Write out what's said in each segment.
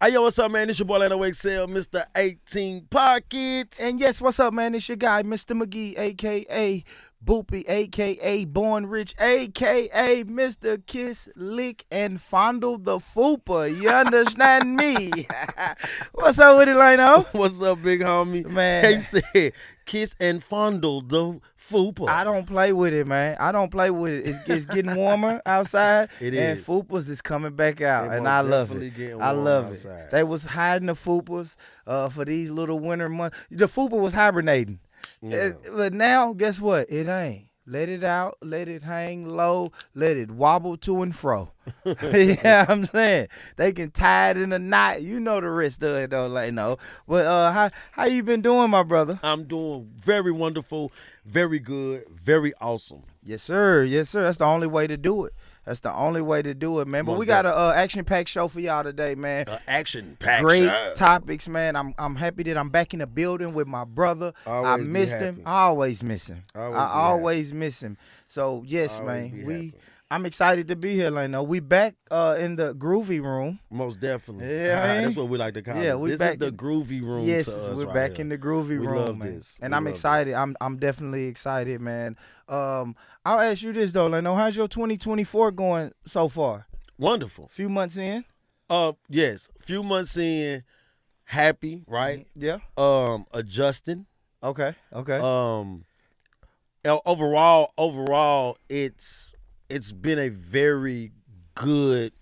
Hey, yo, what's up, man? It's your boy, Lando XL, Mr. 18 Pockets. And yes, what's up, man? It's your guy, Mr. McGee, a.k.a. Boopy, a.k.a. Born Rich, a.k.a. Mr. Kiss, Lick, and Fondle the Fooper. You understand me? What's up with it, Lano? What's up, big homie? Man. He said, kiss and fondle the Fooper. I don't play with it, man. I don't play with it. It's getting warmer outside. It and is. Foopers is coming back out, It and most I love definitely it. getting I warm love outside. it. They was hiding the Foopers for these little winter months. The Fooper was hibernating. Yeah. But now, guess what? It ain't. Let it out, let it hang low, let it wobble to and fro. Yeah, I'm saying? They can tie it in a knot. You know the rest of it, though, like, no. But how you been doing, my brother? I'm doing very wonderful, very good, very awesome. Yes, sir. Yes, sir. That's the only way to do it. That's the only way to do it, man. But Most we got a action-packed show for y'all today, man. Action-packed Great show. topics, man. I'm happy that I'm back in the building with my brother. I Always be missed him. happy. I always miss him. Always I be always miss him. So yes, Always man. be happy. I'm excited to be here, Lano. We back in the groovy room. Most definitely. Yeah, man. That's what we like to call Yeah, it. we This back is the in- groovy room Yes, to us we're right back here. in the groovy We room, love man. this. And We I'm love excited. I'm definitely excited, man. I'll ask you this though, Lano. How's your 2024 going so far? Wonderful. Few months in. Yes. Few months in, happy, right? Yeah. Adjusting. Okay. Overall, it's been a very good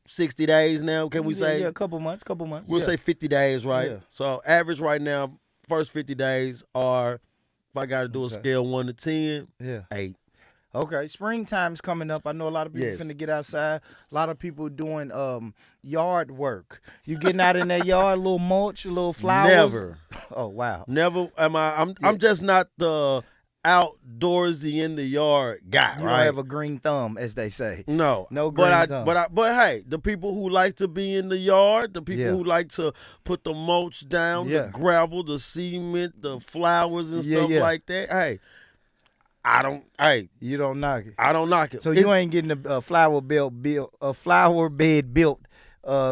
60 days now, can we say? Yeah, a couple months. We'll yeah. say 50 days, right? Yeah. So average right now, first 50 days are, if I got to do a Okay. scale 1 to 10, Yeah. 8. Okay, springtime's coming up. I know a lot of people Yes. finna get outside. A lot of people doing yard work. You getting out in that yard, a little mulch, a little flowers. Never. Oh wow. Never am I. I'm just not the outdoorsy in the yard guy, You right? don't have a green thumb, as they say. No, No but green thumb. but hey, the people who like to be in the yard, the people Yeah. who like to put the mulch down, Yeah. the gravel, the cement, the flowers and Yeah, stuff yeah. like that. Hey, I don't. Hey, You don't knock it. I don't knock it. So It's- you ain't getting a flower bed built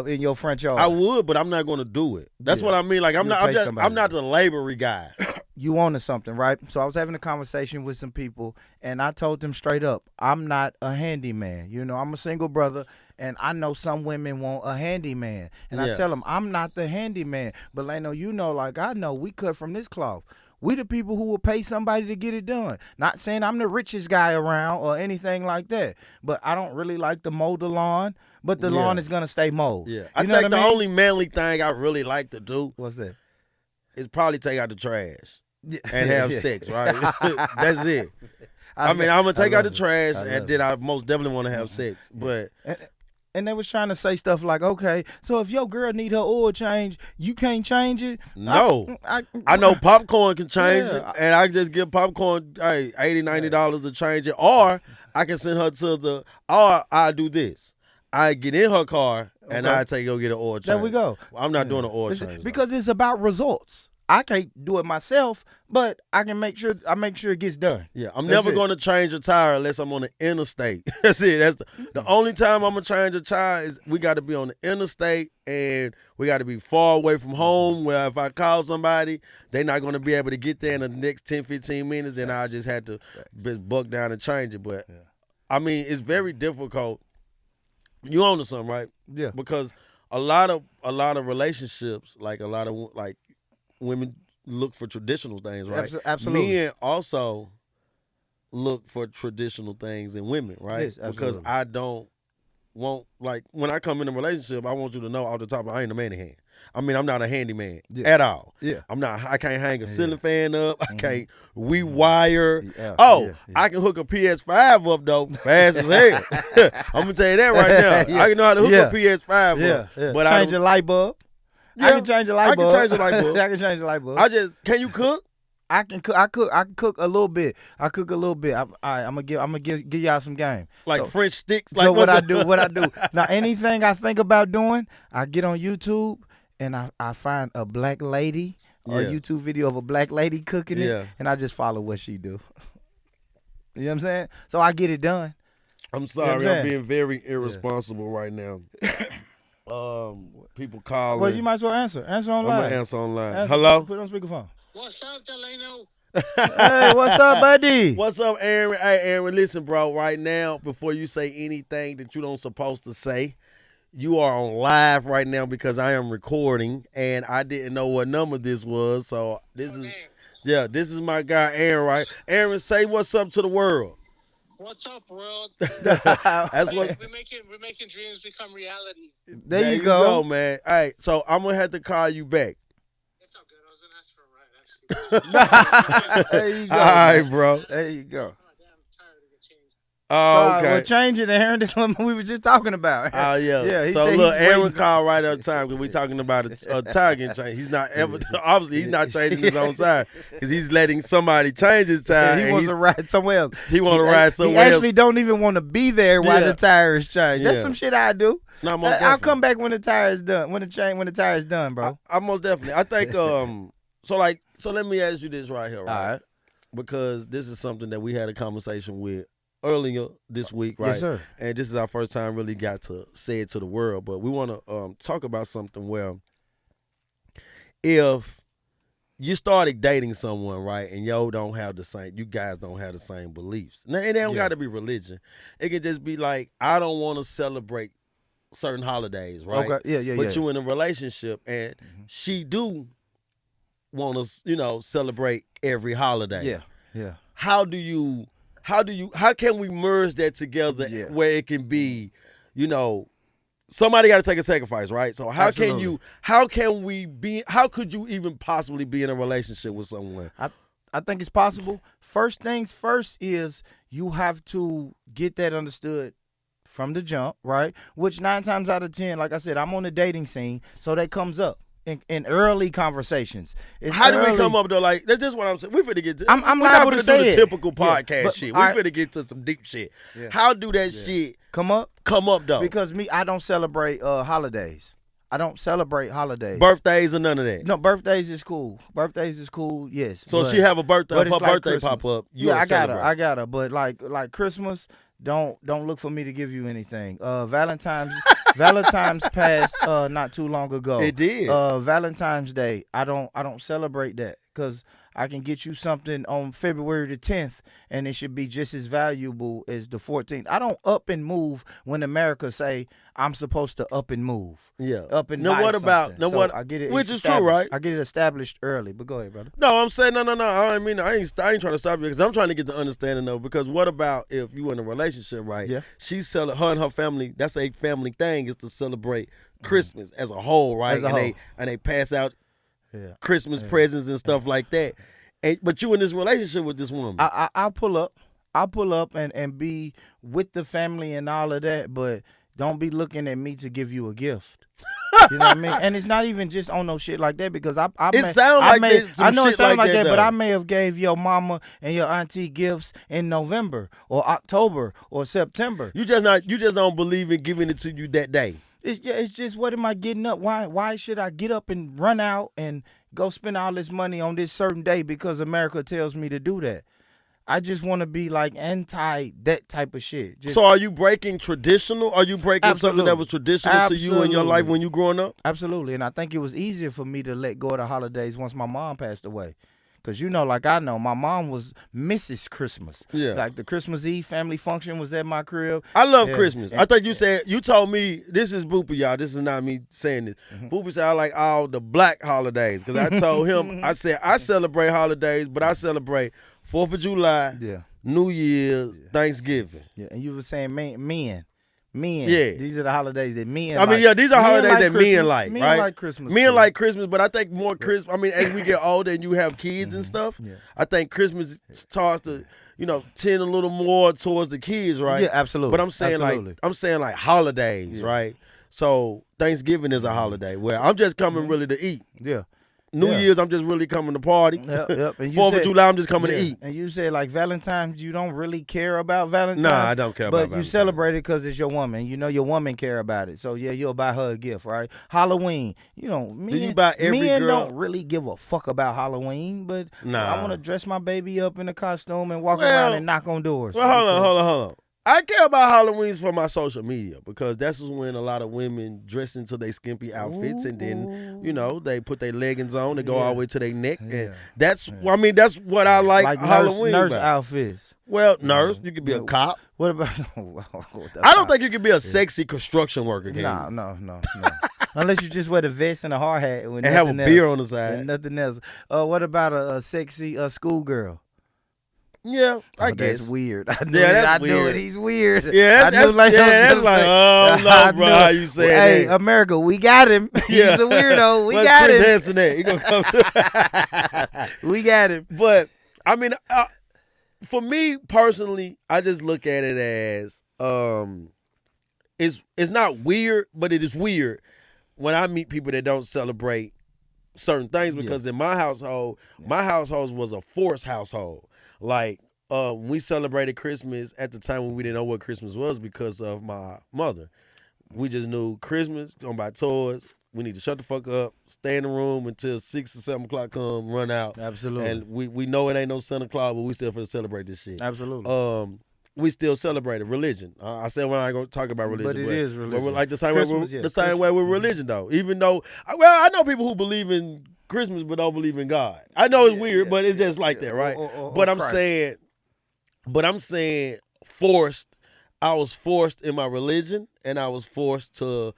in your front yard. I would, but I'm not going to do it. That's Yeah. what I mean. Like I'm You'll not. pay somebody. I'm not the labory guy. You onto something, right? So I was having a conversation with some people, and I told them straight up, I'm not a handyman. You know, I'm a single brother, and I know some women want a handyman. And I Yeah. tell them, I'm not the handyman. But, Lano, you know, like I know, we cut from this cloth. We the people who will pay somebody to get it done. Not saying I'm the richest guy around or anything like that, but I don't really like to mow the lawn, but the Yeah. lawn is going to stay mowed. Yeah, You I know think what the I mean? only manly thing I really like to do What's that? is probably take out the trash and have sex. Right? That's it. I mean, I'm gonna take out the trash, and then I most definitely want to have sex. But And they was trying to say stuff like, okay, so if your girl need her oil change, you can't change it? no, I I know popcorn can change Yeah. it, and I can just give popcorn $80, $90 to change it, or I can send her to or I do this. I get in her car and Okay. I take go get an oil change. There we go. I'm not doing an oil It's- change because it's about results. I can't do it myself, but I can make sure it gets done. yeah, I'm That's never it. going to change a tire unless I'm on the interstate. That's it. That's the only time I'm gonna change a tire is we got to be on the interstate and we got to be far away from home. Where if I call somebody, they're not going to be able to get there in the next 10, 15 minutes. Then I just had to just buck down and change it. But I mean, it's very difficult. You own to something, right? Yeah. Because a lot of relationships, like a lot of like women look for traditional things, right? Absolutely. Men also look for traditional things in women, right? Yes, because absolutely. I don't want, like, when I come in a relationship, I want you to know off the top, I ain't a man in hand. I mean, I'm not a handyman at all. Yeah. I'm not. I can't hang a ceiling fan up. I can't Mm-hmm. rewire. Yeah, Oh, yeah. I can hook a PS5 up though, fast as hell. I'm gonna tell you that right now. Yeah. I can know how to hook Yeah. a PS5 Yeah, up. yeah. But Change a light bulb. I Yeah, can change a light I can bulb. change a light bulb. I can change a light bulb. I just can you cook? I can cook. I can cook a little bit. I cook a little bit. All right, I'm gonna give y'all some game. Like So- French sticks. So Like what what's I do now, anything I think about doing, I get on YouTube and I find a black lady or Yeah. a YouTube video of a black lady cooking it, Yeah. and I just follow what she do. You know what I'm saying? So I get it done. I'm what sorry, I'm I'm saying? being very irresponsible right now. People calling. Well, you might as well answer. Answer I'm online. gonna answer online. Answer. Hello. Put it on speakerphone. What's up, Delano? Hey, what's up, buddy? What's up, Aaron? Hey, Aaron, listen, bro. Right now, before you say anything that you don't supposed to say, you are on live right now because I am recording, and I didn't know what number this was. So this is my guy, Aaron. Right, Aaron, say what's up to the world. What's up, world? That's what. We're making dreams become reality. There you go, man. Hey, so I'm gonna have to call you back. It's all good. I was gonna ask for a ride, actually. There you go. All right, bro. There you go. Oh, damn, I'm tired of the change. Oh, okay. Well, change it, Aaron. This one we were just talking about. Oh, yeah. Yeah, he so said look, he's Aaron waiting. called right on time because we're talking about a tire getting changed. He's not ever, obviously, he's not changing his own tire because he's letting somebody change his tire. He wants to ride somewhere else. He want to ride somewhere He else. actually don't even want to be there while the tire is changed. That's Yeah. some shit I do. No, most I'll definitely. come back when the tire is done. When the tire is done, bro. I most definitely. I think, so let me ask you this right here, right? All right. Because this is something that we had a conversation with earlier this week, right? Yes, sir. And this is our first time really got to say it to the world, but we want to talk about something where if you started dating someone, right, and you guys don't have the same beliefs. Now, and it don't got to be religion. It can just be like, I don't want to celebrate certain holidays, right? Okay. Yeah. But you in a relationship and she do want to, celebrate every holiday. Yeah. How can we merge that together where it can be, somebody got to take a sacrifice, right? So how could you even possibly be in a relationship with someone? I think it's possible. First things first is you have to get that understood from the jump, right? Which 9 times out of 10, like I said, I'm on the dating scene, so that comes up in early conversations. How do we come up though? Like that's just what I'm saying. We finna get to. I'm we're liable not to finna say do the it. typical podcast but shit. We finna get to some deep shit. Yeah. How do that shit come up though? because I don't celebrate holidays. I don't celebrate holidays. Birthdays or none of that. No, birthdays is cool. Yes. So if she have a birthday, but if her it's like birthday Christmas. pop up, I got her. But like Christmas, don't look for me to give you anything. Valentine's passed not too long ago. It did. Valentine's Day, I don't celebrate that because I can get you something on February the 10th and it should be just as valuable as the 14th. I don't up and move when America say I'm supposed to up and move. Yeah. Up and now buy what about something. now So what? I get it, Which it's is true, right? I get it established early. But go ahead, brother. No, I'm saying no. I mean I ain't trying to stop you because I'm trying to get the understanding of because what about if you in a relationship, right? Yeah. She's her and her family. That's a family thing is to celebrate Christmas as a whole, right? As a whole. They pass out Christmas presents and stuff like that. But you in this relationship with this woman. I'll pull up and be with the family and all of that, but don't be looking at me to give you a gift. You know what I mean? And it's not even just on no shit like that because I know it sounds like that, but I may have gave your mama and your auntie gifts in November or October or September. You just don't believe in giving it to you that day. It's just what am I getting up? Why should I get up and run out and go spend all this money on this certain day because America tells me to do that? I just want to be like anti that type of shit. So are you breaking traditional? Are you breaking something that was traditional to you in your life when you growing up? Absolutely. And I think it was easier for me to let go of the holidays once my mom passed away. Because like I know, my mom was Mrs. Christmas. Yeah. Like the Christmas Eve family function was at my crib. I love Christmas. I think you told me, this is Boopy, y'all. This is not me saying this. Boopy said I like all the black holidays. Because I told him, I said, I celebrate holidays, but I celebrate 4th of July, New Year's, Thanksgiving. Yeah, and you were saying men. Yeah. These are the holidays that men these are holidays that men like, men right? like Christmas. Men too. like Christmas, but I think more Christmas. I mean, as we get older and you have kids and stuff, I think Christmas starts to, tend a little more towards the kids, right? Yeah, absolutely. But I'm saying like holidays, right? So Thanksgiving is a holiday where I'm just coming really to eat. Yeah. New Year's, I'm just really coming to party. Yep. And 4th of July, I'm just coming to eat. And you said like Valentine's, you don't really care about Valentine's. Nah, I don't care about But Valentine's. you celebrate it because it's your woman. Your woman care about it. So you'll buy her a gift, right? Halloween, men, you buy every men girl? don't really give a fuck about Halloween, but Nah. I want to dress my baby up in a costume and walk around and knock on doors. Well, hold on. I care about Halloweens for my social media because that's when a lot of women dress into their skimpy outfits and then, they put their leggings on, they go all the way to their neck. And that's what I like Halloween nurse about. outfits. Well, nurse, you could be a cop. What about? I don't think you could be a sexy construction worker. No. Unless you just wear the vest and a hard hat and have a beer on the side. And nothing else. What about a sexy schoolgirl? Yeah, I guess. That's weird. I weird. knew it. He's weird. Yeah, that's like, oh no, bro. How you say that? Hey, America, we got him. He's a weirdo. We got him. Hanson at? He gonna come. We got him. But I mean, for me personally, I just look at it as it's not weird, but it is weird when I meet people that don't celebrate certain things because in my household was a forced household. Like, we celebrated Christmas at the time when we didn't know what Christmas was because of my mother. We just knew Christmas, gonna buy toys. We need to shut the fuck up, stay in the room until 6 or 7 o'clock come, run out. Absolutely. And we know it ain't no Santa Claus, but we still finna celebrate this shit. Absolutely. We still celebrated religion. I said when I go talk about religion, but it is religion. But like the same Christmas, way with religion though. Even though, I know people who believe in Christmas but don't believe in God. I know it's weird, but it's just like that, right? But I'm saying forced. I was forced in my religion, and I was forced to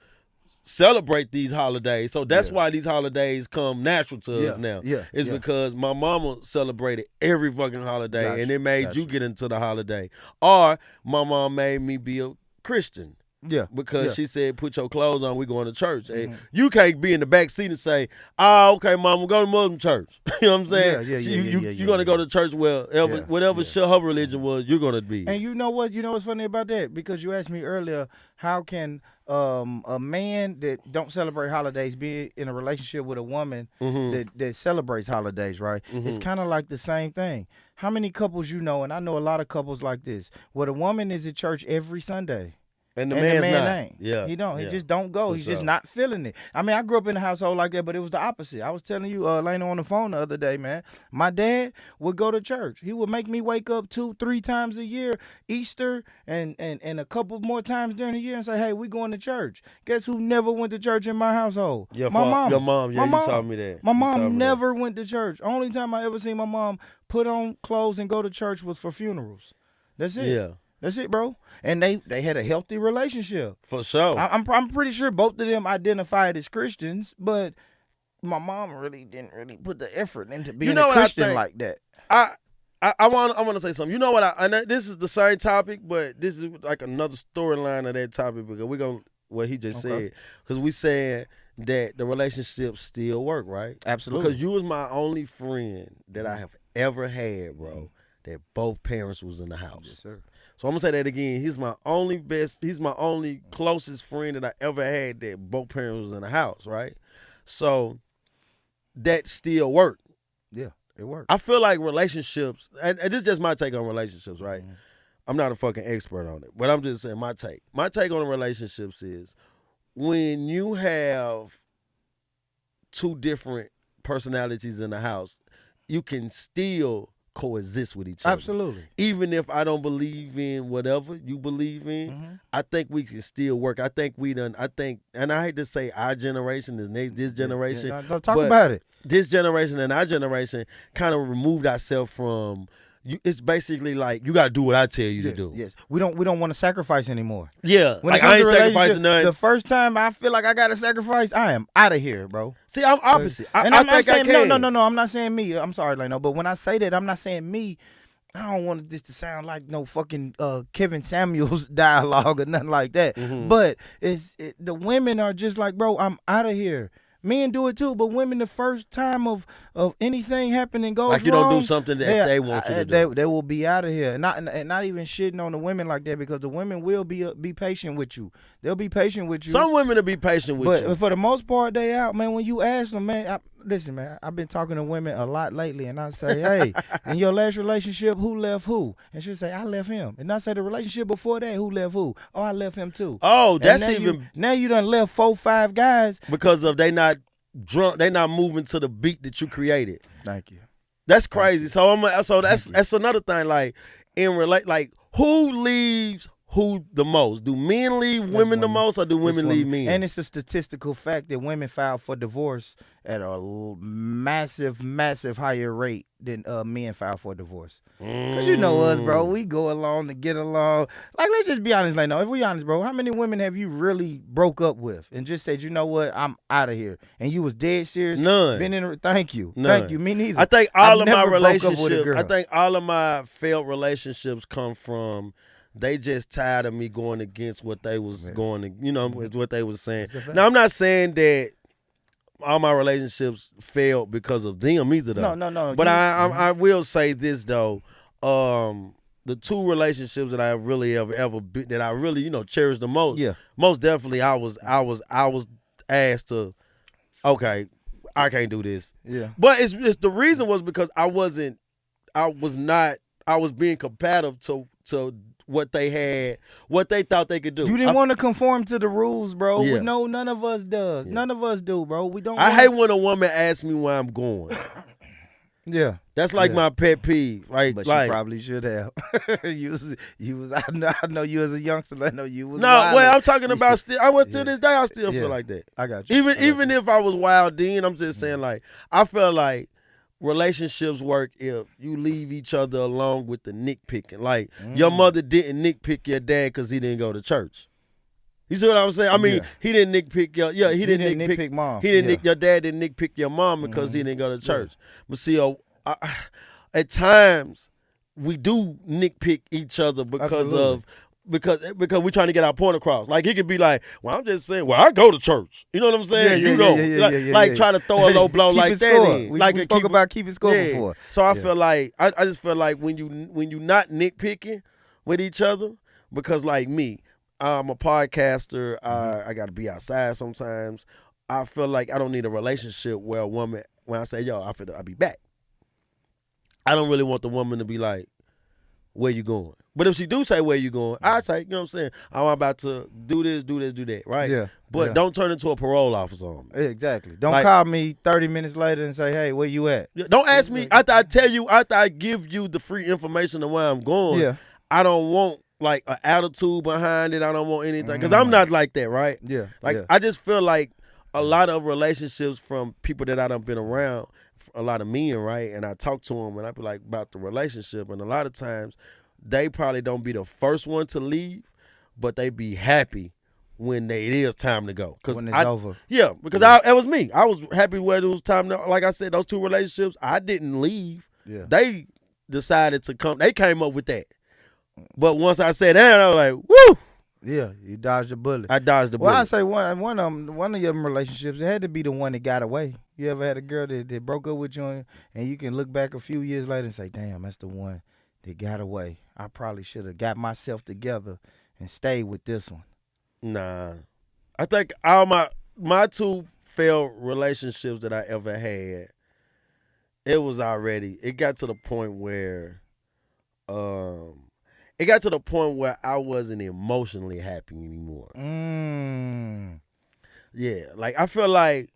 celebrate these holidays. So that's why these holidays come natural to us now. It's because my mama celebrated every fucking holiday, and it made you get into the holiday. Or my mom made me be a Christian. Yeah. Because she said, put your clothes on, we going to church. And you can't be in the back seat and say, okay, mom, we're going to Muslim church. You know what I'm saying? You're going to go to church whatever her religion was, you're going to be. And you know what? You know what's funny about that? Because you asked me earlier, how can a man that don't celebrate holidays be in a relationship with a woman that celebrates holidays, right? It's kind of like the same thing. How many couples you know, and I know a lot of couples like this, where the woman is at church every Sunday. And the man's man not. ain't. Yeah. He don't. He just don't go. He's just not feeling it. I mean, I grew up in a household like that, but it was the opposite. I was telling you, Lena, on the phone the other day, man. My dad would go to church. He would make me wake up 2-3 times a year, Easter and a couple more times during the year, and say, hey, we going to church. Guess who never went to church in my household? My mom. Your mom. Yeah, you told me that. My mom never went to church. Only time I ever seen my mom put on clothes and go to church was for funerals. That's it. Yeah. That's it, bro. And they had a healthy relationship. For sure. I'm pretty sure both of them identified as Christians, but my mom really didn't put the effort into being a Christian like that. I want to say something. You know what? This is the same topic, but this is like another storyline of that topic because we're going to, what he just said, because we said that the relationships still work, right? Absolutely. Because you was my only friend that I have ever had, bro, that both parents was in the house. Yes, sir. So I'm gonna say that again. He's my only closest friend that I ever had that both parents was in the house, right? So that still worked. Yeah, it worked. I feel like relationships, and this is just my take on relationships, right? I'm not a fucking expert on it, but I'm just saying my take. My take on relationships is when you have two different personalities in the house, you can still coexist with each other. Absolutely. Even if I don't believe in whatever you believe in, I think we can still work. I think, and I hate to say our generation, this generation. Talk about it. This generation and our generation kind of removed ourselves from. It's basically like you got to do what I tell you to do. Yes, we don't want to sacrifice anymore. Yeah, when like I ain't sacrificing nothing. The first time I feel like I got to sacrifice, I am out of here, bro. See, I'm opposite. I'm not saying no. I'm not saying me. I'm sorry, Leno, but when I say that, I'm not saying me. I don't want this to sound like no fucking Kevin Samuels dialogue or nothing like that. But the women are just like, bro, I'm out of here. Men do it too, but women, the first time of anything happening goes like you wrong, don't do something that they want you to do. They will be out of here, and not even shitting on the women like that because the women will be patient with you. They'll be patient with you. Some women will be patient with you, but for the most part, they out, man. When you ask them, man, listen, man, I've been talking to women a lot lately, and I say, hey, in your last relationship, who left who? And she'll say, I left him. And I say, the relationship before that, who left who? Oh, I left him too. Oh, that's now you done left 4-5 guys because of they not drunk, they not moving to the beat that you created. Thank you. That's crazy. So that's another thing. Like in like who leaves who the most? Do men leave women the most, or do women leave men? And it's a statistical fact that women file for divorce at a massive, massive higher rate than men file for divorce. Because you know us, bro. We go along to get along. Like, let's just be honest. Like, no, if we honest, bro, how many women have you really broke up with and just said, you know what, I'm out of here? And you was dead serious? None. Thank you. None. Thank you. Me neither. I think all I've of my never broke up with a relationships, girl. I think all of my failed relationships come from they just tired of me going against what they was going to, you know, what they was saying. Now, I'm not saying that all my relationships failed because of them either, though. No. But I will say this, though. The two relationships that I really ever that I really, you know, cherish the most. Yeah. Most definitely I was asked to, okay, I can't do this. Yeah. But it's the reason was because I was being competitive to what they had, what they thought they could do. You didn't want to conform to the rules, bro. Yeah. No, none of us does. Yeah. None of us do, bro. We don't. I hate when a woman asks me where I'm going. Yeah. That's like my pet peeve. Right? But like, she probably should have. you was I know you as a youngster. I know you was no, wild. well, I'm talking about still. I was to this day. I still feel like that. I got you. Even if I was wild then, I'm just saying, like, I feel like relationships work if you leave each other alone with the nitpicking. Like, your mother didn't nitpick your dad because he didn't go to church. You see what I'm saying? I mean, he didn't nitpick he didn't nitpick mom. He didn't your dad didn't nitpick your mom because he didn't go to church. But see, at times we do nitpick each other because we're trying to get our point across. Like, he could be like, well, I'm just saying, well, I go to church. You know what I'm saying? Try to throw a low blow like that in. We spoke about keeping score before. So I feel like, I just feel like when you not nitpicking with each other, because like me, I'm a podcaster. I got to be outside sometimes. I feel like I don't need a relationship where a woman, when I say, yo, I'll be back. I don't really want the woman to be like, where you going? But if she do say where you going, I say, you know what I'm saying? I'm about to do this, do that, right? Yeah. But don't turn into a parole officer on me. Exactly. Don't call me 30 minutes later and say, hey, where you at? Don't ask me after I tell you, after I give you the free information of where I'm going. Yeah. I don't want like an attitude behind it. I don't want anything. Because I'm not like that, right? Yeah. I just feel like a lot of relationships from people that I done been around, a lot of men, right? And I talk to them and I be like about the relationship. And a lot of times they probably don't be the first one to leave, but they be happy when it is time to go. When it's over. Yeah, because it was me. I was happy when it was time to, like I said, those two relationships, I didn't leave. Yeah. They decided to come. They came up with that. But once I said that, I was like, woo! Yeah, you dodged the bullet. I dodged the bullet. Well, I say one of your relationships, it had to be the one that got away. You ever had a girl that broke up with you and you can look back a few years later and say, damn, that's the one that got away. I probably should have got myself together and stayed with this one. Nah. I think all my two failed relationships that I ever had, it got to the point where I wasn't emotionally happy anymore. Yeah, like I feel like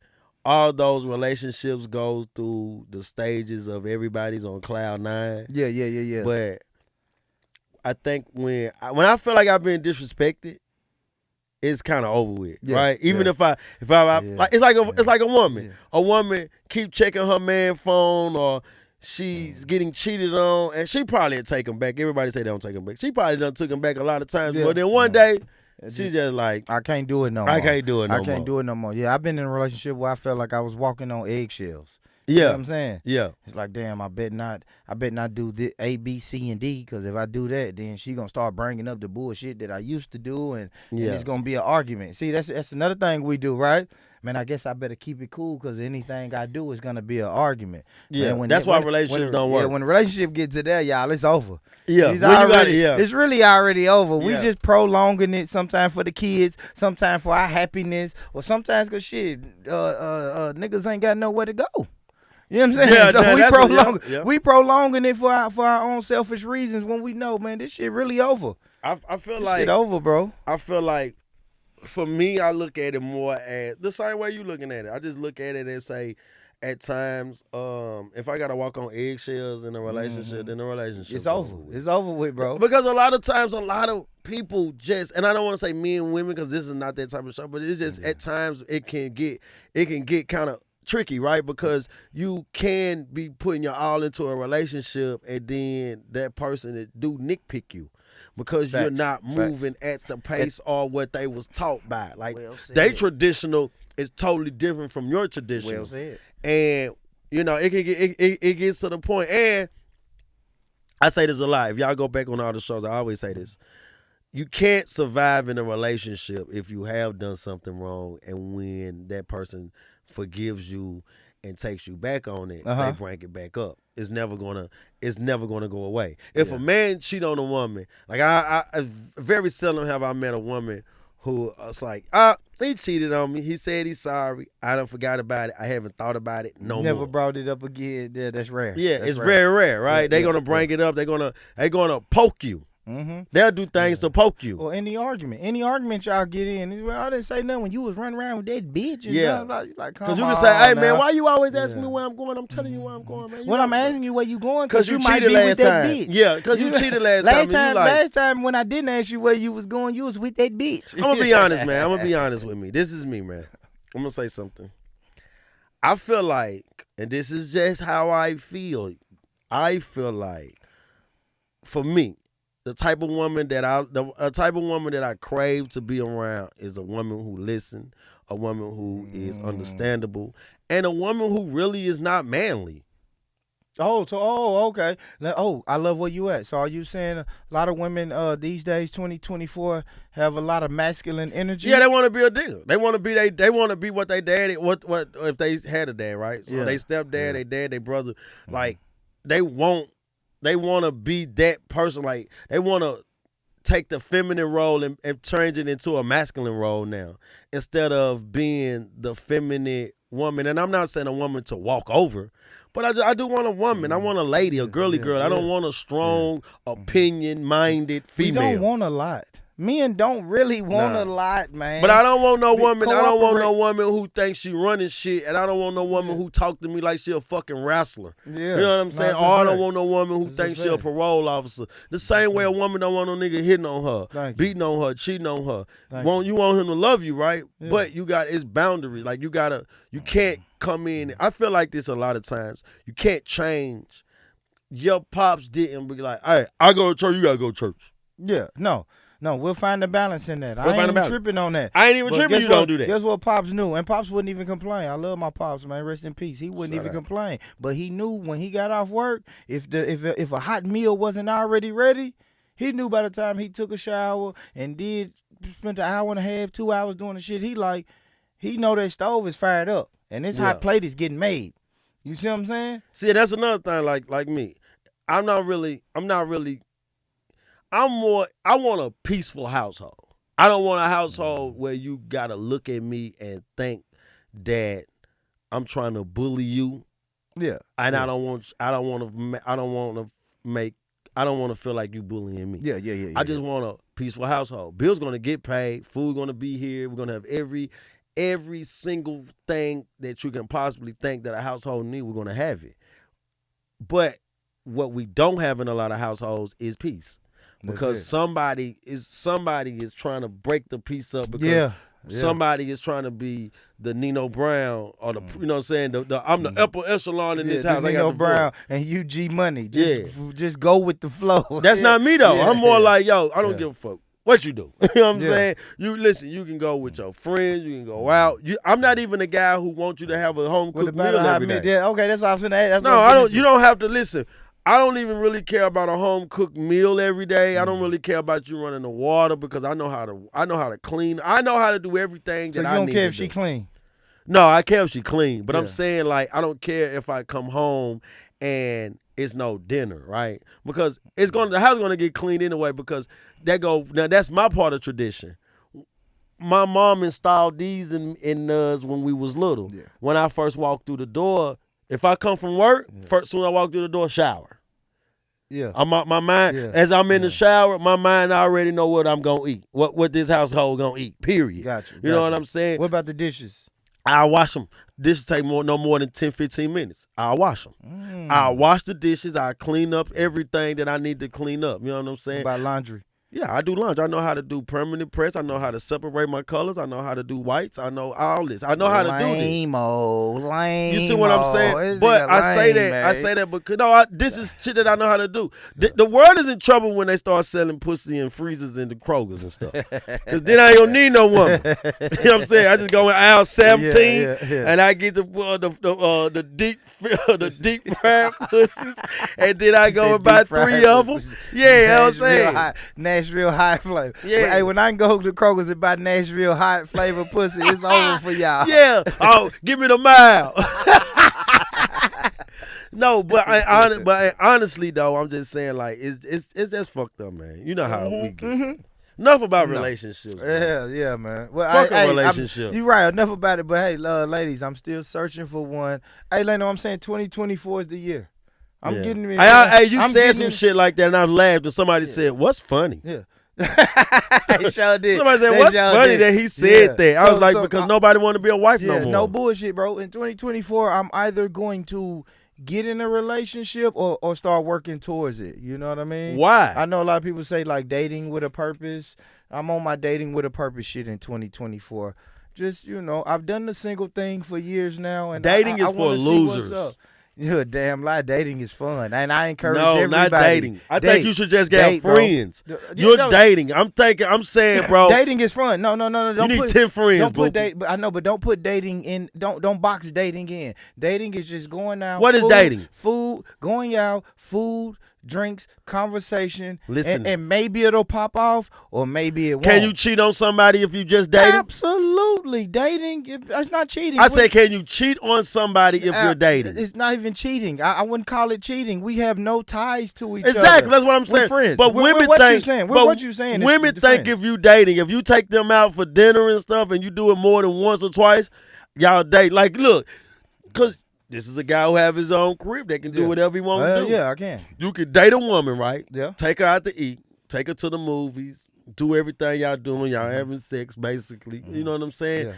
all those relationships go through the stages of everybody's on cloud 9. Yeah. But I think when I feel like I've been disrespected, it's kind of over with, right? Even if I like, it's like a woman. Yeah. A woman keep checking her man phone or she's getting cheated on, and she probably take him back. Everybody say they don't take him back. She probably done took him back a lot of times, but then one day she's just like, I can't do it no more. I can't do it no more. Yeah, I've been in a relationship where I felt like I was walking on eggshells. Yeah. You know what I'm saying? Yeah. It's like, damn, I bet not do this A, B, C, and D, because if I do that, then she going to start bringing up the bullshit that I used to do, and it's going to be an argument. See, that's another thing we do, right? Man, I guess I better keep it cool because anything I do is going to be an argument. Yeah, that's why relationships don't work. Yeah, when the relationship gets to there, y'all, it's over. Yeah. It's really already over. We just prolonging it sometimes for the kids, sometimes for our happiness, or sometimes because niggas ain't got nowhere to go. You know what I'm saying? Yeah, so we prolonging it for our own selfish reasons when we know, man, this shit really over. I feel this like shit over, bro. I feel like for me, I look at it more as the same way you looking at it. I just look at it and say, at times, if I gotta walk on eggshells in a relationship, then the relationship It's over. with. It's over with, bro. Because a lot of times, a lot of people just, and I don't want to say men and women because this is not that type of show, but it's just at times it can get kind of tricky, right? Because you can be putting your all into a relationship, and then that person that do nitpick you. Because you're not moving at the pace or what they was taught by. Like, they traditional is totally different from your traditional. Well said. And, it gets to the point. And I say this a lot. If y'all go back on all the shows, I always say this. You can't survive in a relationship if you have done something wrong, and when that person forgives you and takes you back on it, they bring it back up. It's never gonna go away. If a man cheat on a woman, like I very seldom have I met a woman who was like, he cheated on me. He said he's sorry. I done forgot about it. I haven't thought about it no more. Never brought it up again. Yeah, that's rare. Yeah, that's it's rare. very rare, right? They're gonna bring it up. They're gonna poke you. Mm-hmm. They'll do things to poke you. Or any argument y'all get in. Well, I didn't say nothing when you was running around with that bitch. And Yeah. Because you can say, hey, man, why you always asking me where I'm going? I'm telling you where I'm going, man. Well, I'm asking you where you going because you might cheated be last with that time. bitch. Yeah, because you cheated last time. Last time when I didn't ask you where you was going, you was with that bitch. I'm going to be honest, man. I'm going to be honest with me. This is me, man. I'm going to say something. I feel like, and this is just how I feel like, for me, the type of woman that I crave to be around is a woman who listens, a woman who is understandable, and a woman who really is not manly. Okay. I love where you at. So are you saying a lot of women these days, 2024, have a lot of masculine energy? Yeah, they want to be a nigga. They want to be they want to be what they daddy. What if they had a dad, right? So they stepdad, they dad, they brother, like they want to be that person. Like they want to take the feminine role and change it into a masculine role now, instead of being the feminine woman. And I'm not saying a woman to walk over, but I do want a woman. I want a lady, a girly girl. I don't want a strong, opinion-minded female. We don't want a lot. Men don't really want a lot, man. But I don't want no woman. I don't want no woman who thinks she running shit, and I don't want no woman who talk to me like she a fucking wrestler. Yeah. You know what I'm saying? Or I don't want no woman who thinks she a parole officer. The same way a woman don't want no nigga hitting on her, beating on her, cheating on her. You want him to love you, right? Yeah. But it's boundaries. Like you can't come in. I feel like this a lot of times. You can't change. Your pops didn't be like, hey, I go to church, you gotta go to church. Yeah, no, we'll find the balance in that. I ain't even tripping on that. I ain't even tripping you don't do that. Guess what Pops knew? And Pops wouldn't even complain. I love my Pops, man. Rest in peace. He wouldn't even complain. But he knew when he got off work, if a hot meal wasn't already ready, he knew by the time he took a shower and spent an hour and a half, 2 hours doing the shit, he know that stove is fired up and this hot plate is getting made. You see what I'm saying? See, that's another thing like me. I want a peaceful household. I don't want a household where you gotta look at me and think that I'm trying to bully you. Yeah. And I don't want to feel like you bullying me. Yeah. I just want a peaceful household. Bills gonna get paid. Food gonna be here. We're gonna have every single thing that you can possibly think that a household need. We're gonna have it. But what we don't have in a lot of households is peace. Because somebody is trying to break the peace up because somebody is trying to be the Nino Brown or the you know what I'm saying I'm the upper echelon in this house. Nino Brown and UG Money. Just go with the flow. That's not me though. I'm more like, yo, I don't give a fuck what you do. You know what I'm saying? You listen, you can go with your friends, you can go out. I'm not even a guy who wants you to have a home cooked meal every day. Yeah, okay, that's what I was saying. No, I don't. You don't have to listen. I don't even really care about a home cooked meal every day. I don't really care about you running the water because I know how to clean. I know how to do everything that I need. So you don't care if she clean? No, I care if she clean. But I'm saying, like, I don't care if I come home and it's no dinner, right? Because the house is gonna get cleaned anyway because now that's my part of tradition. My mom installed these in us when we was little. Yeah. When I first walked through the door, if I come from work, soon as I walk through the door, shower. Yeah. My mind, as I'm in the shower, my mind already know what I'm gonna eat. What this household gonna eat. Period. Gotcha. You know what I'm saying? What about the dishes? I'll wash them. Dishes take no more than 10, 15 minutes. I'll wash them. I'll wash the dishes. I'll clean up everything that I need to clean up. You know what I'm saying? About laundry. Yeah, I do laundry. I know how to do permanent press. I know how to separate my colors. I know how to do whites. I know all this. I know how to do this. Lame. You see what I'm saying? But I say that. Man. I say that because this is shit that I know how to do. The world is in trouble when they start selling pussy and freezers in the Krogers and stuff. Because then I ain't gonna need no woman. You know what I'm saying? I just go in aisle 17 and I get the deep fried pussies, and then I go and buy 3 of them. Yeah, you know what I'm saying? Nashville hot flavor. Yeah. Hey, when I go to Kroger's and buy Nashville hot flavor pussy, it's over for y'all. Yeah. Oh, give me the mile. No, but honestly though, I'm just saying like it's just fucked up, man. You know how we get. Enough about relationships. Man. Yeah, man. Well, fuck a relationship. You right. Enough about it. But hey, ladies, I'm still searching for one. Hey, Leno, I'm saying 2024 is the year. I'm getting me. Hey, you said some shit like that, and I laughed. And somebody said, "What's funny?" Yeah. He sure did. Somebody said, "What's funny that he said that?" I was like, because nobody want to be a wife no more. No bullshit, bro. In 2024, I'm either going to get in a relationship or start working towards it. You know what I mean? Why? I know a lot of people say like dating with a purpose. I'm on my dating with a purpose shit in 2024. Just, I've done the single thing for years now, and dating is I for losers. You're a damn lie. Dating is fun, and I encourage everybody. No, not dating. I think you should just get friends. You're dating. I'm saying, bro. Dating is fun. No. You need 10 friends, bro. I know, but don't put dating in. Don't box dating in. Dating is just going out. What is dating? Food, going out, food, drinks, conversation. Listen, and maybe it'll pop off, or maybe it won't. Can you cheat on somebody if you just dating? Absolutely, dating. That's not cheating. I say, can you cheat on somebody if you're dating? It's not even cheating. I wouldn't call it cheating. We have no ties to each other. Exactly, that's what I'm saying. We're friends. But women what think. You saying? What you saying? Women think if you dating, if you take them out for dinner and stuff, and you do it more than once or twice, y'all date. Like, look, because this is a guy who have his own crib that can do whatever he want to do. Yeah, I can. You can date a woman, right? Yeah. Take her out to eat. Take her to the movies. Do everything y'all doing. Y'all having sex, basically. You know what I'm saying? Yeah.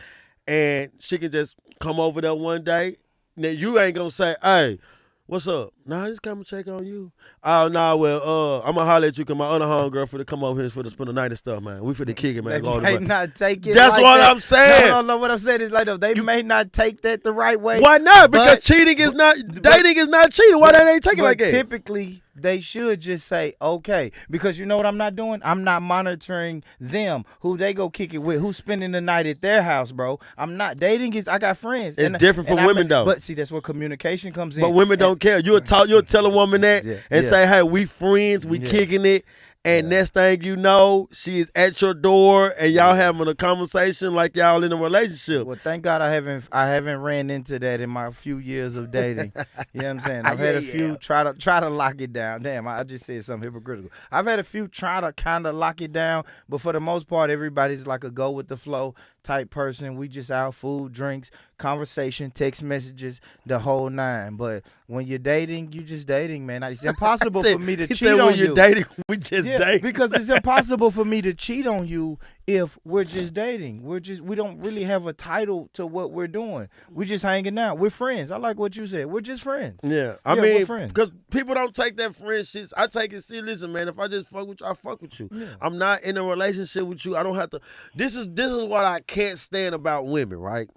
And she can just come over there one day. Now, you ain't going to say, hey, what's up? Nah, I just come and check on you. Oh, nah, well, I'm going to holler at you because my other homegirl for to come over here for to spend the night and stuff, man. We for the kick it, man. They may not take it. That's like what that. I'm saying. No, what I'm saying is like, they may not take that the right way. Why not? Because cheating is not, dating is not cheating. Why they ain't take it like that? Typically, they should just say, okay. Because you know what I'm not doing? I'm not monitoring them, who they go kick it with, who's spending the night at their house, bro. I'm not. Dating is, I got friends. It's different for women, though. But see, that's where communication comes in. But women don't care. You'll tell a woman that and say, hey, we friends, we kicking it. And next thing you know, she is at your door and y'all having a conversation like y'all in a relationship. Well, thank God I haven't ran into that in my few years of dating. You know what I'm saying? I've had a few try to lock it down. Damn, I just said something hypocritical. I've had a few try to kind of lock it down, but for the most part, everybody's like a go with the flow type person. We just out, food, drinks, conversation, text messages, the whole nine. But when you're dating, you just dating, man. It's impossible for me to cheat on you. When you're dating, we just date. Because it's impossible for me to cheat on you if we're just dating. We don't really have a title to what we're doing. We're just hanging out. We're friends. I like what you said. We're just friends. Yeah. I mean, we're friends. Because people don't take that friendship. I take it serious. Listen, man, if I just fuck with you, I fuck with you. Yeah. I'm not in a relationship with you. I don't have to. This is what I can't stand about women, right?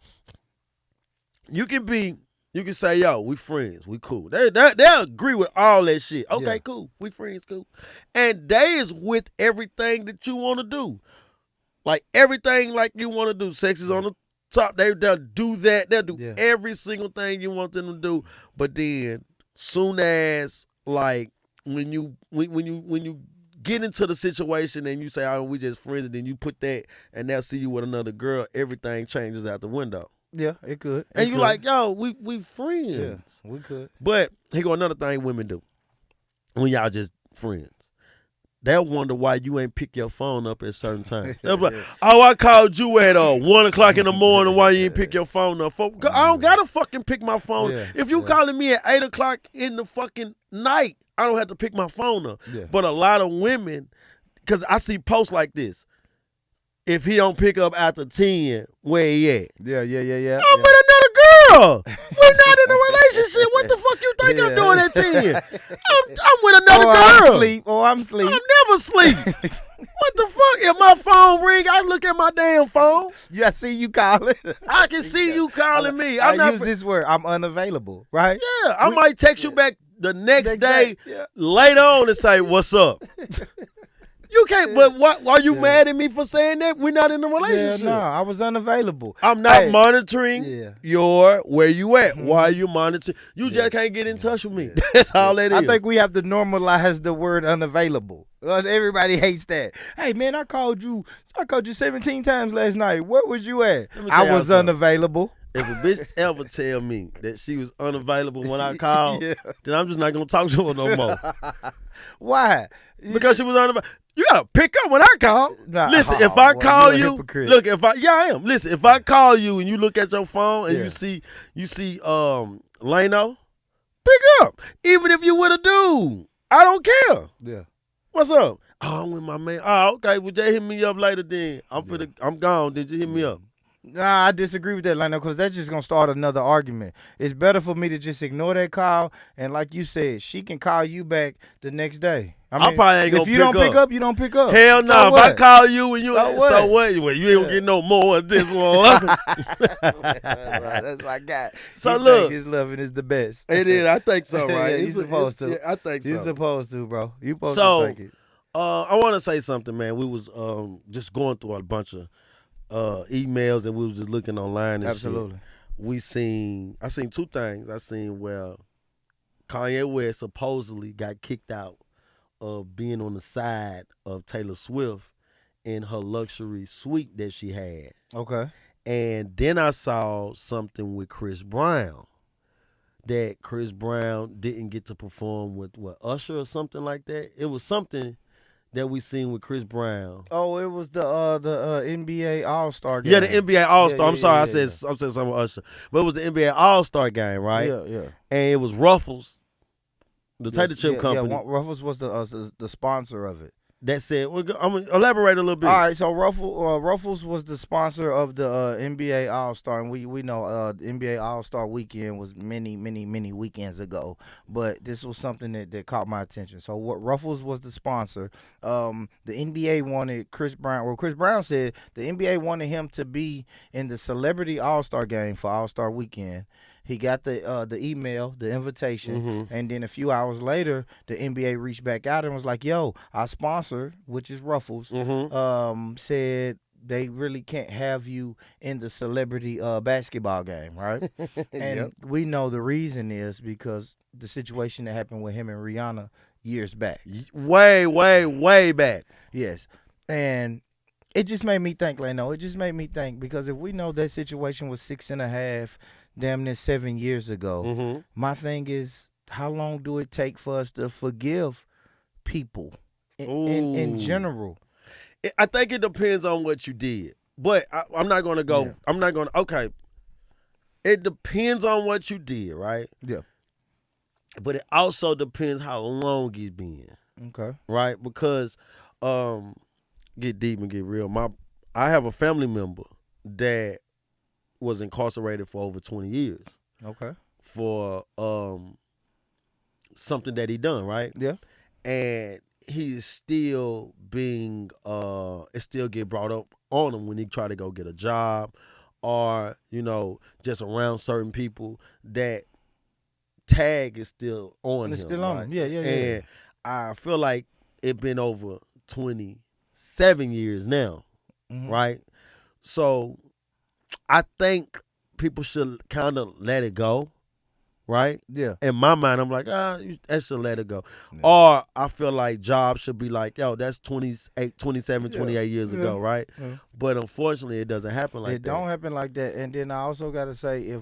You can say, yo, we friends, we cool. They'll agree with all that shit. Okay, cool. We friends, cool. And they is with everything that you want to do. Like everything like you want to do. Sex is on the top. They'll do that. They'll do every single thing you want them to do. But then soon as like when you get into the situation and you say, oh, we just friends, and then you put that and they'll see you with another girl, everything changes out the window. Yeah, it could. And you like, yo, we friends. Yeah, we could. But here go another thing women do when y'all just friends. They'll wonder why you ain't pick your phone up at certain times. They'll be like, oh, I called you at 1 o'clock in the morning. Why you ain't pick your phone up? I don't gotta fucking pick my phone. Yeah. If you calling me at 8 o'clock in the fucking night, I don't have to pick my phone up. Yeah. But a lot of women, because I see posts like this. if he don't pick up after 10, where he at? Yeah. I'm with another girl. We're not in a relationship. What the fuck you think I'm doing at 10? I'm with another girl. I'm asleep. I'm never sleep. What the fuck? If my phone ring, I look at my damn phone. Yeah, I see you calling. I can see you calling me. I use this word. I'm unavailable, right? Yeah, I might text you back the next day yeah. later on and say, what's up? You can't, but why are you mad at me for saying that? We're not in a relationship. Yeah, no, I was unavailable. I'm not monitoring your where you at. Mm-hmm. Why are you monitoring? You just can't get in touch with me. That's all that is. I think we have to normalize the word unavailable. Everybody hates that. Hey man, I called you 17 times last night. Where was you at? I was unavailable. If a bitch ever tell me that she was unavailable when I called, then I'm just not gonna talk to her no more. Why? Because she was unavailable. You gotta pick up when I call. Listen, if I call you, look, I am. Listen, if I call you and you look at your phone and you see Lano, pick up. Even if you with a dude, I don't care. Yeah. What's up? Oh, I'm with my man. Oh, okay. Well, just hit me up later then. I'm gone. Did you hit me up? Nah, I disagree with that, Lano, because that's just going to start another argument. It's better for me to just ignore that call, and like you said, she can call you back the next day. I mean, probably ain't gonna if you don't pick up, you don't pick up. Hell no. So if I call you and you so what? Well, you ain't gonna get no more of this one. That's my guy. So he look, his loving is the best. It is. I think so, right? Yeah, you're supposed to. Yeah, I think so. You're supposed to, bro. You supposed to think it. I want to say something, man. We was just going through a bunch of emails and we was just looking online and Absolutely. shit. I seen two things. I seen where Kanye West supposedly got kicked out of being on the side of Taylor Swift in her luxury suite that she had. Okay. And then I saw something with Chris Brown, that Chris Brown didn't get to perform with Usher or something like that. It was something that we seen with Chris Brown. Oh, it was the NBA All-Star game. Yeah, the NBA All-Star. I'm sorry, I said yeah. something with Usher. But it was the NBA All-Star game, right? Yeah. And it was Ruffles, the potato chip company. Yeah, Ruffles was the sponsor of it. That said, I'm going to elaborate a little bit. All right, so Ruffles was the sponsor of the NBA All-Star, and we know NBA All-Star weekend was many weekends ago, but this was something that caught my attention. So what Ruffles was the sponsor. The NBA wanted Chris Brown. Well, Chris Brown said the NBA wanted him to be in the Celebrity All-Star game for All-Star weekend. He got the email, the invitation, and then a few hours later, the NBA reached back out and was like, yo, our sponsor, which is Ruffles, said they really can't have you in the celebrity basketball game, right? And we know the reason is because the situation that happened with him and Rihanna years back. Way back. Yes. And it just made me think, Lano, it just made me think, because if we know that situation was 6.5, damn near 7 years ago, my thing is, how long do it take for us to forgive people in general? I think it depends on what you did. But I'm not going to go. Yeah. Okay. It depends on what you did, right? Yeah. But it also depends how long it's been. Okay. Right? Because, get deep and get real. I have a family member that was incarcerated for over 20 years. Okay. For something that he done, right? Yeah. And he is still being it still get brought up on him when he try to go get a job or, just around certain people. That tag is still on him. It's still on him. Yeah. And I feel like it been over 27 years now, right? So I think people should kind of let it go, right? Yeah. In my mind, I'm like, that should let it go. Yeah. Or I feel like jobs should be like, yo, that's 27, 28 years ago, right? Yeah. But unfortunately, it doesn't happen like that. It don't happen like that. And then I also got to say,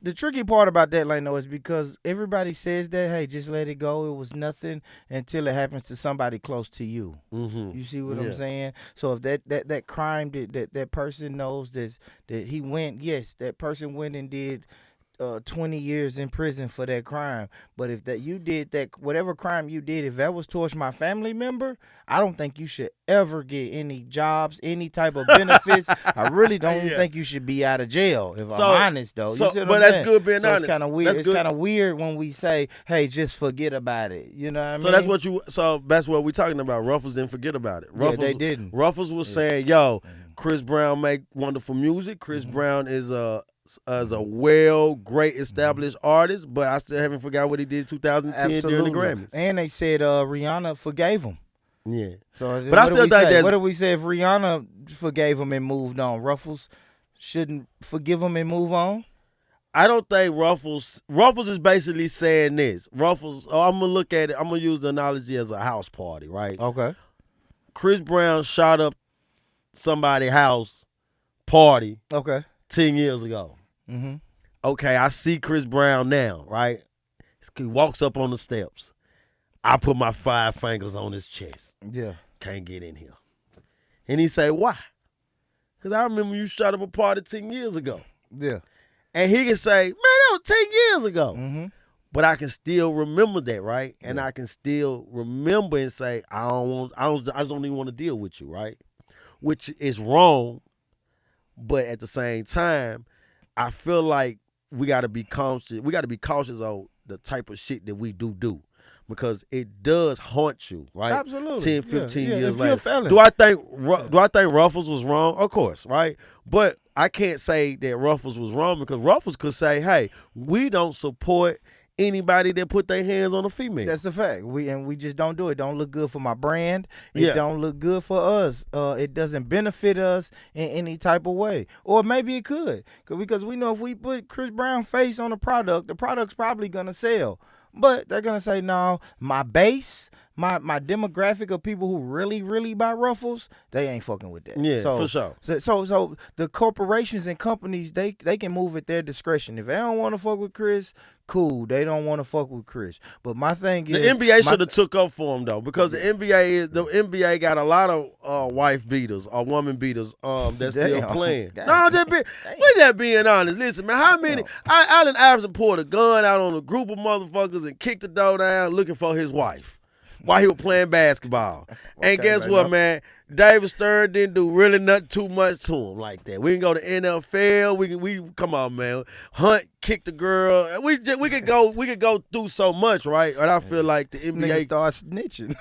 the tricky part about that, Lano, is because everybody says that, hey, just let it go. It was nothing until it happens to somebody close to you. You see what I'm saying? So if that crime that person knows that he went, yes, that person went and did 20 years in prison for that crime. But if that you did that, whatever crime you did, if that was towards my family member, I don't think you should ever get any jobs, any type of benefits. I really don't Yeah. think you should be out of jail. If So- I'm honest, though, so- you see what but I'm that's saying? good being So honest. It's kind of weird. That's It's good. kind of weird when we say, "Hey, just forget about it." You know what I mean? So that's what you. So that's what we're talking about. Ruffles didn't forget about it. Yeah, Ruffles, they didn't. Ruffles was saying, "Yo, Chris Brown make wonderful music. Chris Brown is a great established artist, but I still haven't forgot what he did in 2010 during the Grammys." And they said Rihanna forgave him. Yeah, So, But I what do still we think say? that's- What do we say if Rihanna forgave him and moved on? Ruffles shouldn't forgive him and move on? I don't think Ruffles is basically saying this. Ruffles, I'm gonna look at it. I'm gonna use the analogy as a house party, right? Okay. Chris Brown shot up somebody's house party Okay. 10 years ago. Mm-hmm. Okay, I see Chris Brown now, right? He walks up on the steps. I put my 5 fingers on his chest. Yeah. Can't get in here. And he say, why? Because I remember you shot up a party 10 years ago. Yeah. And he can say, man, that was 10 years ago. Mm-hmm. But I can still remember that, right? And I can still remember and say, I just don't even want to deal with you, right? Which is wrong. But at the same time, I feel like we gotta be cautious. We gotta be cautious of the type of shit that we do. Because it does haunt you, right? Absolutely. 10, 15 Yeah, years if you're a later. felon. Do I think Ruffles was wrong? Of course, right? But I can't say that Ruffles was wrong because Ruffles could say, hey, we don't support anybody that put their hands on a female. That's the fact. We just don't do it. Don't look good for my brand. It Yeah. don't look good for us. It doesn't benefit us in any type of way. Or maybe it could. Because we know if we put Chris Brown face on the product's probably gonna sell. But they're gonna say, no, my base, my demographic of people who really, really buy Ruffles, they ain't fucking with that. Yeah, for sure. So the corporations and companies, they can move at their discretion. If they don't want to fuck with Chris, cool. They don't want to fuck with Chris. But my thing The is, NBA should have took up for him though, because the NBA got a lot of wife beaters or woman beaters that's still Damn. playing. Damn. No, we just being honest. Listen, man, how many Allen Iverson pulled a gun out on a group of motherfuckers and kicked the door down looking for his wife while he was playing basketball. And Okay, guess right what, now. man? David Stern didn't do really nothing too much to him like that. We can go to NFL. We come on, man. Hunt kicked the girl. We could go through so much, right? And I feel like the Nigga NBA start snitching.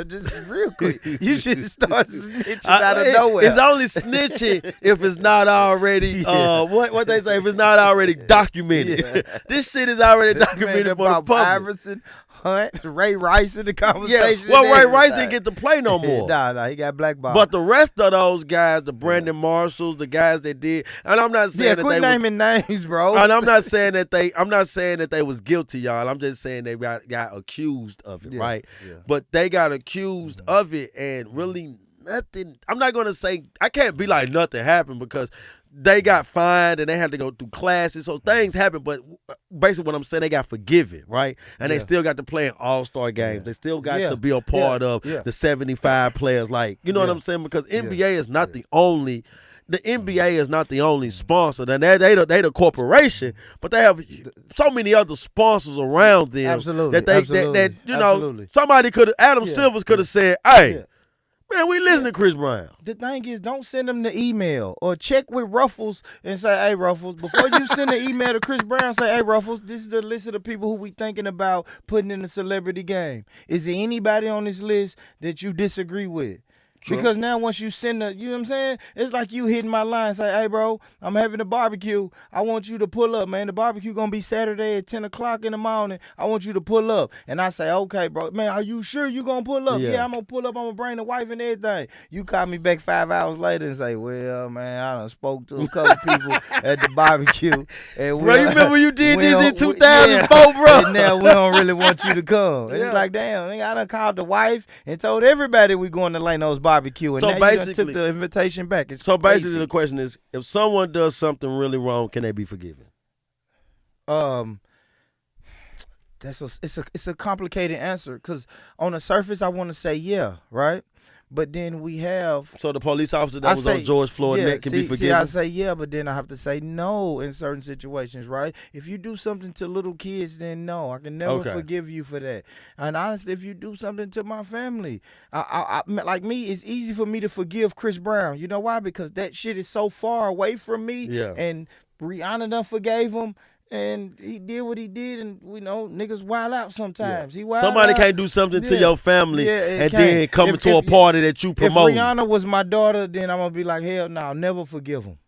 just real quick. You should start snitching out of nowhere. It's only snitching if it's not already what they say, if it's not already documented. Yeah. This shit is already Man, documented for the about public. Iverson, Hunt, Ray Rice in the Yeah. conversation. Well, and Ray Rice everything. didn't get to play no more. Nah, he got blackballed. But the rest of those guys, the Brandon Marshalls, the guys that did, and I'm not saying yeah, that quit they was, naming names, bro. and I'm not saying that they was guilty, y'all. I'm just saying they got accused of it, Yeah, right? yeah. But they got accused of it, and really nothing. I'm not gonna say I can't be like nothing happened because they got fined and they had to go through classes, so things happen. But basically, what I'm saying, they got forgiven, right? And they Yeah. still got to play in All-Star games. They still got Yeah. to be a part Yeah. of Yeah. the 75 players. Like, you know what Yeah. I'm saying? Because NBA is not the only. The NBA is not the only sponsor. Then they the corporation, but they have so many other sponsors around them. Absolutely, That absolutely, you know, absolutely. somebody could Adam Yeah. Silvers could have said, "Hey, Yeah. man, we listen to Chris Brown." The thing is, don't send them the email or check with Ruffles and say, hey, Ruffles, before you send the email to Chris Brown, say, hey, Ruffles, this is the list of the people who we thinking about putting in the celebrity game. Is there anybody on this list that you disagree with? True. Because now once you send the, you know what I'm saying? It's like you hitting my line, say, hey, bro, I'm having a barbecue. I want you to pull up, man. The barbecue going to be Saturday at 10 o'clock in the morning. I want you to pull up. And I say, okay, bro. Man, are you sure you going to pull up? Yeah. Yeah, I'm going to pull up. I'm going to bring the wife and everything. You call me back 5 hours later and say, well, man, I done spoke to a couple people at the barbecue. And Bro, you remember you did this in we- 2004, bro? And now we don't really want you to come. And Yeah. it's like, damn, nigga, I done called the wife and told everybody we going to Leno's barbecue. And So now you done basically- took the invitation back. It's So basically, crazy. the question is, if someone does something really wrong, can they be forgiven? It's a complicated answer because on the surface I want to say yeah, right, But then we have. So the police officer that I was say, on George Floyd neck can be See, forgiven? I say yeah, but then I have to say no in certain situations, right? If you do something to little kids, then no, I can never forgive you for that. And honestly, if you do something to my family, like me, it's easy for me to forgive Chris Brown. You know why? Because that shit is so far away from me. Yeah. And Rihanna done forgave him. And he did what he did, and niggas wild out sometimes. Yeah. He wild Somebody out. can't do something to your family and then come If- to a if- party that you promote. If Rihanna was my daughter, then I'm gonna be like, hell no, I'll never forgive him.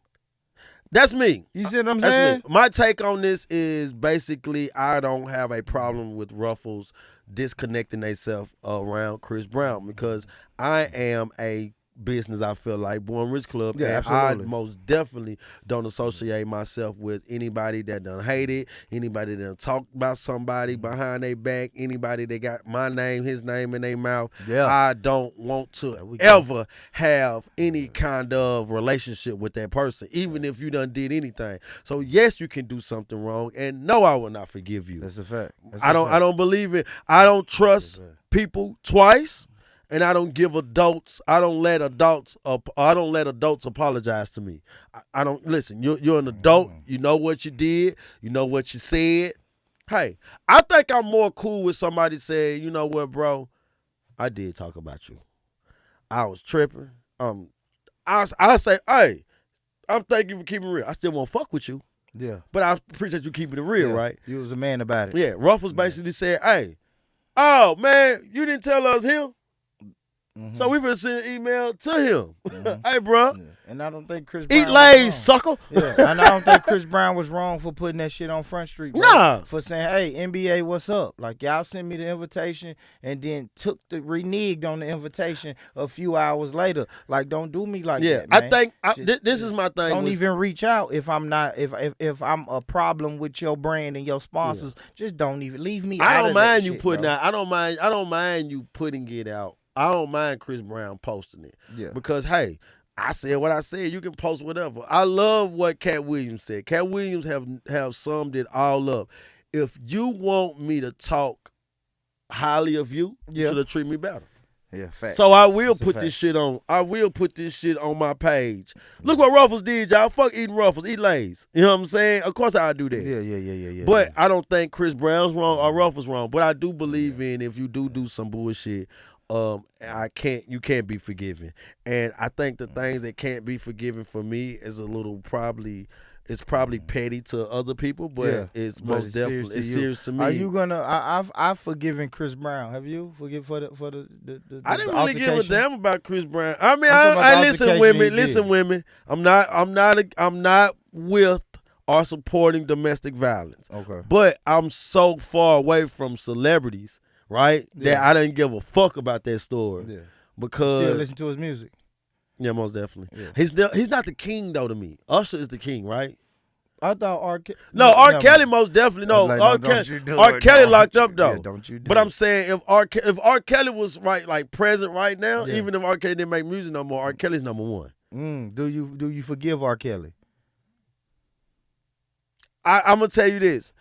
That's me. You see what I'm That's saying? me. My take on this is basically I don't have a problem with Ruffles disconnecting themselves around Chris Brown because I am a business, I feel like, Born Rich Club, Yeah, and absolutely. I most definitely don't associate myself with anybody that done hated, anybody that done talked about somebody behind their back, anybody that got my name, his name in their mouth. Yeah. I don't want to ever have any kind of relationship with that person, even if you done did anything. So yes, you can do something wrong, and no, I will not forgive you. That's a fact. I don't believe it. I don't trust people twice. And I don't give adults. I don't let adults apologize to me. I don't listen. You're an adult. You know what you did. You know what you said. Hey, I think I'm more cool with somebody saying, you know what, bro, I did talk about you. I was tripping. I say, hey, I'm thank you for keeping it real. I still won't fuck with you. Yeah. But I appreciate you keeping it real, right? You was a man about it. Yeah. Ruffles basically said, hey, oh man, you didn't tell us him. Mm-hmm. So we been send an email to him. Hey, bro. Yeah. And I don't think Chris Brown Eat Lay's, sucker. Yeah, and I don't think Chris Brown was wrong for putting that shit on Front Street. Bro, Nah. For saying, hey, NBA, what's up? Like, y'all sent me the invitation and then reneged on the invitation a few hours later. Like, don't do me like that, man. I think this is my thing. Don't even reach out if I'm not, if I'm a problem with your brand and your sponsors. Just don't even leave me out I don't of that mind you shit, putting bro. out. I don't mind you putting it out. I don't mind Chris Brown posting it. Yeah. Because hey, I said what I said. You can post whatever. I love what Cat Williams said. Cat Williams have summed it all up. If you want me to talk highly of you, you should have treated me better. Yeah, facts. So I will That's a put fact. this shit on. I will put this shit on my page. Look what Ruffles did, y'all. Fuck eating Ruffles, eat Lay's. You know what I'm saying? Of course I'll do that. Yeah. But I don't think Chris Brown's wrong or Ruffles wrong. But I do believe in if you do some bullshit, you can't be forgiven. And I think the things that can't be forgiven for me is it's probably petty to other people, but it's most definitely serious to me. Are you gonna? I've forgiven Chris Brown. Have you forgive for the I didn't the really give a altercation? damn about Chris Brown. I mean, I'm talking about I the listen, altercation women. he Listen, did. women. I'm not with or supporting domestic violence. Okay. But I'm so far away from celebrities, right? That I didn't give a fuck about that story. Yeah. Because Still listen to his music. yeah, most definitely. Yeah. He's not the king though to me. Usher is the king, right? I thought R. Kelly. No, R. Kelly most definitely. No, Like, R. don't you do R. it, Kelly don't locked you- up though. yeah, don't you do But it. I'm saying if R. Kelly was right, like present right now, Yeah. even if R. Kelly didn't make music no more, R. Kelly's number one. Do you forgive R. Kelly? I'm gonna tell you this.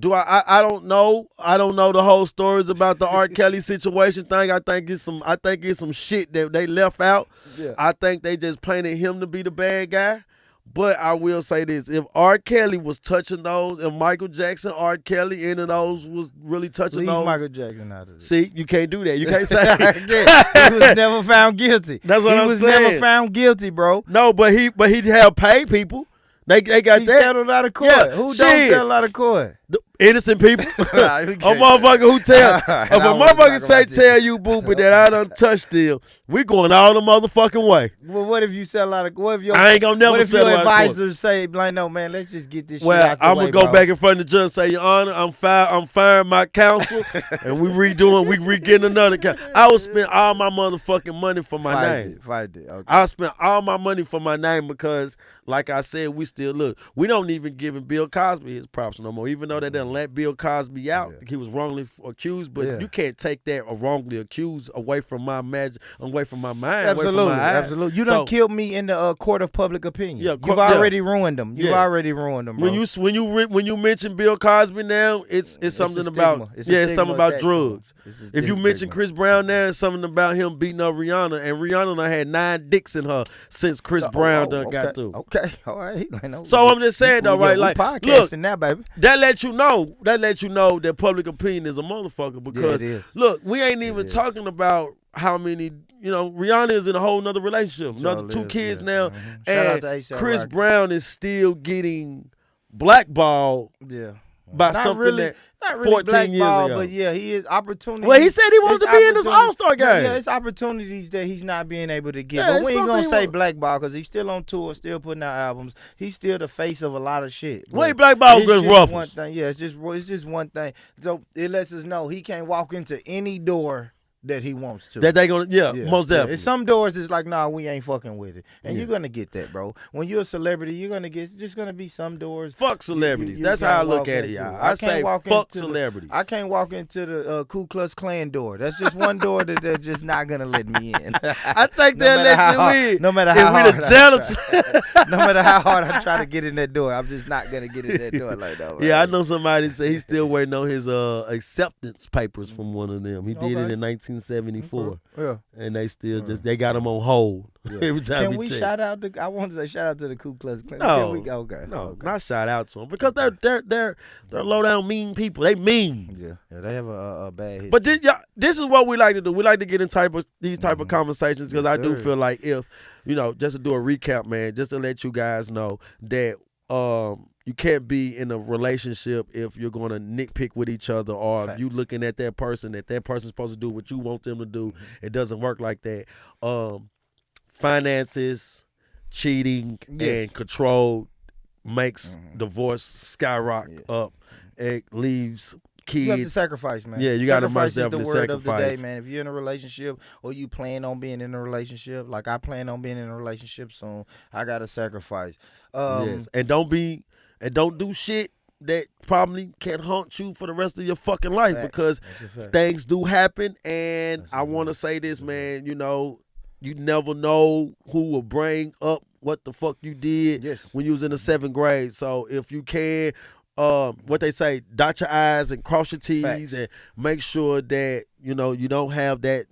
I don't know. I don't know the whole stories about the R. Kelly situation thing. I think it's some shit that they left out. Yeah. I think they just painted him to be the bad guy. But I will say this: if R. Kelly was touching those, if Michael Jackson, R. Kelly, any of those was really touching Leave those, Michael Jackson out of this. see, you can't do that. You can't say Yeah, he was never found guilty. That's what he I'm was saying. never found guilty, bro. No, but he have paid people. They got He that. settled out of court. Yeah, Who shit. don't settle out of court? The innocent people. Nah, you A can't. motherfucker who tell if a I wasn't motherfucker talking say about this. tell you booper that I done touched still, we going all the motherfucking way. Well, what if you settle out of? What if your I ain't gonna never what if settle your out of court. advisors say like, no man, let's just get this shit Well, out the I'm way, gonna go bro. back in front of the judge and say, Your Honor, I'm firing my counsel, and we getting another counsel. I will spend all my motherfucking money for my name. Fight it. Okay. I spent all my money for my name because, like I said, we still look. We don't even giving Bill Cosby his props no more, even though they done let Bill Cosby out. He was wrongly accused, but Yeah. you can't take that or wrongly accused away from away from my mind, Absolutely, away from my eyes. absolutely. You done killed me in the court of public opinion. Yeah, You've already ruined them. You've already ruined them, bro. When you mention Bill Cosby now, it's something about it's something about drugs. If you mention Chris Brown now, it's something about him beating up Rihanna, and Rihanna done had 9 dicks in her since Chris Brown got through. Okay, all right. So I'm just saying though, right? Like, podcasting now, baby. That let you know that public opinion is a motherfucker because look, we ain't even talking about how many. Rihanna is in a whole nother relationship, another 2 kids now, and Chris Brown is still getting blackballed. Yeah. By not something really, that 14 years ago. But yeah, he is opportunity. Well, he said he wants to be in this All-Star game. Yeah, it's opportunities that he's not being able to get. But we ain't going to say blackball because he's still on tour, still putting out albums. He's still the face of a lot of shit. Well, he blackball Chris Ruffles. Yeah, it's just one thing. So it lets us know he can't walk into any door that he wants to. That they gonna, most definitely. It's some doors it's like, nah, we ain't fucking with it. And you're gonna get that, bro. When you're a celebrity, you're gonna get, it's just gonna be some doors. Fuck celebrities. That's how I look at it, y'all. I say fuck celebrities. I can't walk into the Ku Klux Klan door. That's just one door that they're just not gonna let me in. I think they'll let you in. No matter how hard no matter how hard I try to get in that door, I'm just not gonna get in that door like that. Right? Yeah, I know somebody say he's still waiting on his acceptance papers from one of them. He did it in 1974. Yeah. And they still they got him on hold every time. Can we shout out I want to say shout out to the Ku Klux Klan. No, okay. Not shout out to them because they're low down mean people. They mean. Yeah, they have a bad history. But this is what we like to do. We like to get in these type of conversations because I do feel like if just to do a recap, man, just to let you guys know that you can't be in a relationship if you're going to nitpick with each other or if you looking at that person's supposed to do what you want them to do. It doesn't work like that. Finances, cheating, and control makes divorce skyrocket up. It leaves kids. You have to sacrifice, man. Yeah, you got to most definitely sacrifice. Is the word sacrifice. of the day, man. If you're in a relationship or you plan on being in a relationship, like I plan on being in a relationship soon, I got to sacrifice. Yes, and don't do shit that probably can haunt you for the rest of your fucking life because things do happen. And I want to say this, man, you never know who will bring up what the fuck you did when you was in the 7th grade. So if you can, what they say, dot your I's and cross your T's and make sure that, you don't have that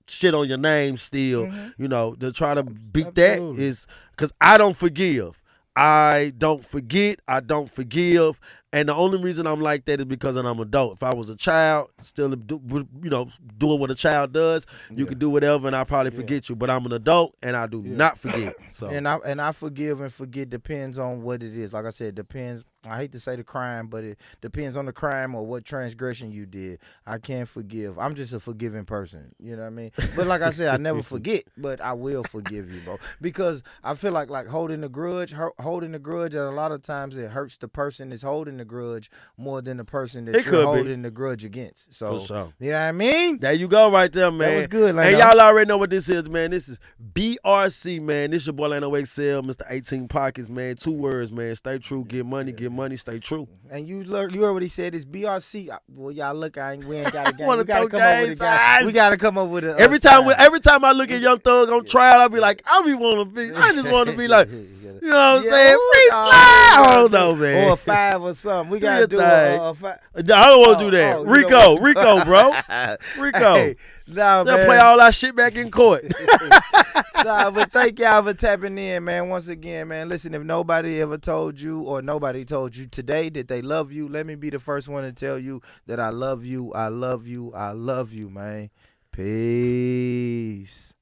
shit on your name still, to try to beat that is because I don't forgive. I don't forget. I don't forgive. And the only reason I'm like that is because I'm an adult. If I was a child, still, doing what a child does, you can do whatever, and I probably forget you. But I'm an adult, and I do not forget. So and I forgive and forget depends on what it is. Like I said, it depends. I hate to say the crime, but it depends on the crime or what transgression you did. I can't forgive. I'm just a forgiving person. You know what I mean? But like I said, I never forget, but I will forgive you, bro. Because I feel like holding a grudge, and a lot of times it hurts the person that's holding the grudge more than the person that you're holding the grudge against. So, for sure. You know what I mean? There you go right there, man. That was good, Lano. And y'all already know what this is, man. This is BRC, man. This your boy Lano XL, Mr. 18 Pockets, man. 2 words, man. Stay true, get money, stay true. And you heard what he said. It's BRC. Well, y'all look, we ain't got a game. We gotta come up with a guy. We gotta come up with a every time I look at Young Thug on trial, I be like, I just want to be like, you know what I'm saying? Free slide. I don't know, man. Or a 5 or something. We gotta do a 5. I don't want to do that. Rico, bro. Rico. Hey, nah, they'll man. play all that shit back in court. Nah, but thank y'all for tapping in, man. Once again, man, listen, if nobody ever told you or nobody told you today that they love you, let me be the first one to tell you that I love you. I love you. I love you, man. Peace.